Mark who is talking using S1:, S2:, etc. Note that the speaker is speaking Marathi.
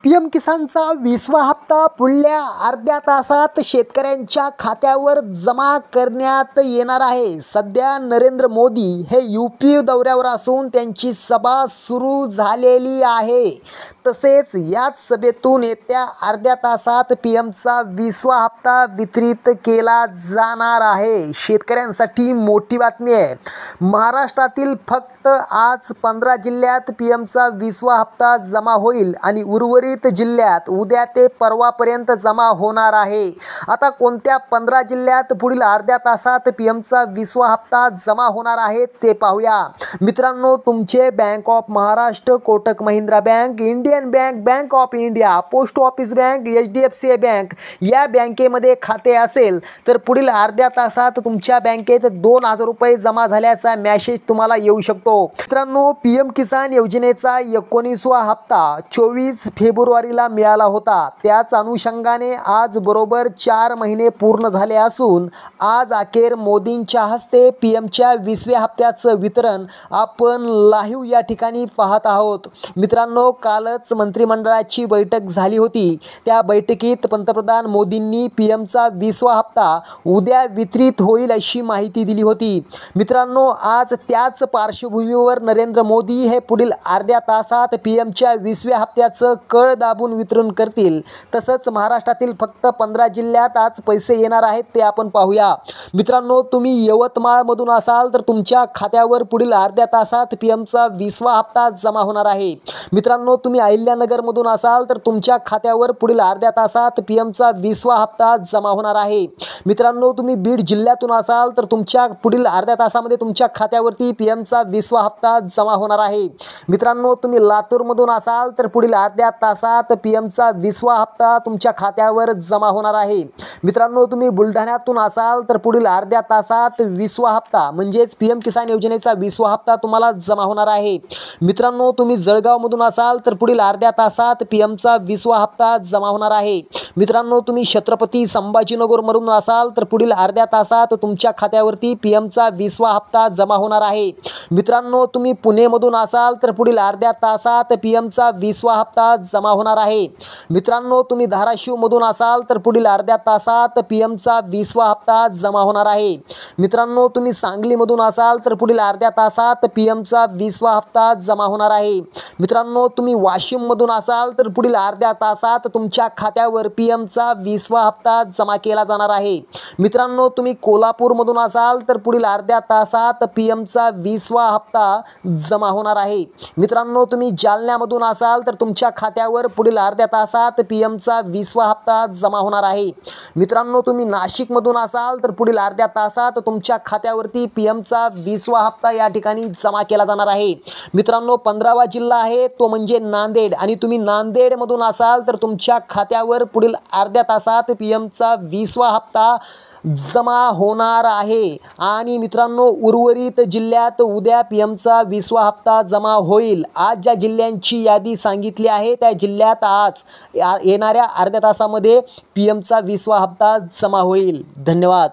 S1: पीएम किसानचा 20वा हप्ता पुढल्या अर्ध्या तासात शेतकऱ्यांच्या खात्यावर जमा करण्यात येणार आहे। सध्या नरेंद्र मोदी हे यूपी दौऱ्यावर असून त्यांची सभा सुरू झालेली आहे। तसेच याच सभेतून येत्या अर्ध्या तासात पीएमचा 20वा हप्ता वितरित केला जाणार आहे। शेतकऱ्यांसाठी मोठी बातमी आहे। महाराष्ट्रातील फक्त आज 15 जिल्ह्यात पीएमचा 20वा हप्ता जमा होईल आणि उर्वरित जिल्ह्यात उद्या ते परवापर्यंत जमा होणार आहे। आता कोणत्या 15 जिल्ह्यात पुढील अर्ध्या तासात पीएमचा 20वा हप्ता जमा होणार आहे ते पाहूया। मित्रांनो, तुमचे bank of Maharashtra, Kotak Mahindra bank, Indian bank, bank of India, post office bank, HDFC bank या बँकेमध्ये खाते असेल तर पुढील अर्ध्या तासात तुमच्या बँकेत 2000 रुपये जमा झाल्याचा मेसेज तुम्हाला येऊ शकतो। मित्रांनो, पीएम किसान योजनेचा 19वा हप्ता 24 फेब्रुवारीला मिळाला होता। त्याच अनुषंगाने आज बरोबर 4 महिने पूर्ण झाले असून आज अखेर मोदींच्या हस्ते पीएमच्या 20व्या हप्त्याचं वितरण आपण लाईव्ह या ठिकाणी पाहत आहोत। मित्रांनो, कालच मंत्रिमंडळाची बैठक झाली होती। त्या बैठकीत पंतप्रधान मोदींनी पीएमचा 20वा हप्ता उद्या वितरित होईल अशी माहिती दिली होती। मित्रांनो, आज त्याच पार्श्वभूमीवर नरेंद्र मोदी हे पुढील अर्ध्या तासात पीएमच्या 20व्या हप्त्याचं कळ दाबून वितरण करतील। तसंच महाराष्ट्रातील फक्त 15 जिल्ह्यात आज पैसे येणार आहेत ते आपण पाहूया। मित्रांनो, तुम्ही यवतमाळमधून असाल तर तुमच्या खात्यावर पुढील अर्ध्या तासात पीएमचा 20वा हप्ता जमा होणार आहे। मित्रांनो, तुम्ही अहिल्यानगरमधून असाल तर तुमच्या खात्यावर पुढील अर्ध्या तासात पीएमचा 20वा हप्ता जमा होणार आहे। मित्रांनो, तुम्ही बीड जिल्ह्यातून असाल तर तुमच्या पुढील अर्ध्या तासामध्ये तुमच्या खात्यावरती पीएमचा 20वा हप्ता जमा होणार आहे। मित्रांनो, तुम्ही लातूरमधून असाल तर पुढील अर्ध्या तासात पीएमचा 20वा हप्ता तुमच्या खात्यावर जमा होणार आहे। मित्रांनो, तुम्ही बुलढाण्यातून असाल तर पुढील अर्ध्या तासात 20वा हप्ता म्हणजेच पीएम किसान योजनेचा 20वा हप्ता तुम्हाला जमा होणार आहे। मित्रांनो, तुम्ही जळगावमधून असाल तर पुढील अर्ध्या तासात पीएमचा 20वा हप्ता जमा होणार आहे। मित्रांनो, तुम्ही छत्रपती संभाजीनगरमधून असाल तर पुढील अर्ध्या तासात तुमच्या खात्यावरती पीएमचा 20वा हप्ता जमा होणार आहे। मित्रांनो, तुम्ही पुणेमधून असाल तर पुढील अर्ध्या तासात पीएमचा 20वा हप्ता जमा होणार आहे। मित्रांनो, तुम्ही धाराशिवमधून असाल तर पुढील अर्ध्या तासात पीएमचा 20वा हप्ता जमा होणार आहे। मित्रांनो, तुम्ही सांगलीमधून असाल तर पुढील अर्ध्या तासात पीएमचा 20वा हप्ता जमा होणार आहे। मित्रांनो, तुम्ही वाशिममधून असाल तर पुढील अर्ध्या तासात तुमच्या खात्यावर पीएमचा 20वा हप्ता जमा केला जाणार आहे। मित्रांनो, तुम्ही कोल्हापूरमधून असाल तर पुढील अर्ध्या तासात पीएमचा 20वा हप्ता जमा होणार आहे। मित्रांनो, तुम्ही जालन्यामधून असाल तर तुमच्या खात्यावर पुढील अर्ध्या तासात पीएमचा 20वा हप्ता जमा होणार आहे। मित्रांनो, तुम्ही नाशिकमधून असाल तर पुढील अर्ध्या तासात तुमच्या खात्यावरती पीएमचा 20वा हप्ता या ठिकाणी जमा केला जाणार आहे। मित्रांनो, 15वा जिल्हा आहे तो म्हणजे नांदेड आणि तुम्ही नांदेडमधून असाल तर तुमच्या खात्यावर पुढील अर्ध्या तासात पीएमचा 20वा हप्ता जमा होणार आहे। आणि मित्रांनो, उर्वरित जिल्ह्यात उद्या पीएमचा 20वा हप्ता जमा होईल। आज ज्या जिल्ह्यांची यादी सांगितली आहे त्या जिल्ह्यात आज येणाऱ्या अर्ध्या तासामध्ये पीएमचा 20वा हप्ता जमा होईल। धन्यवाद।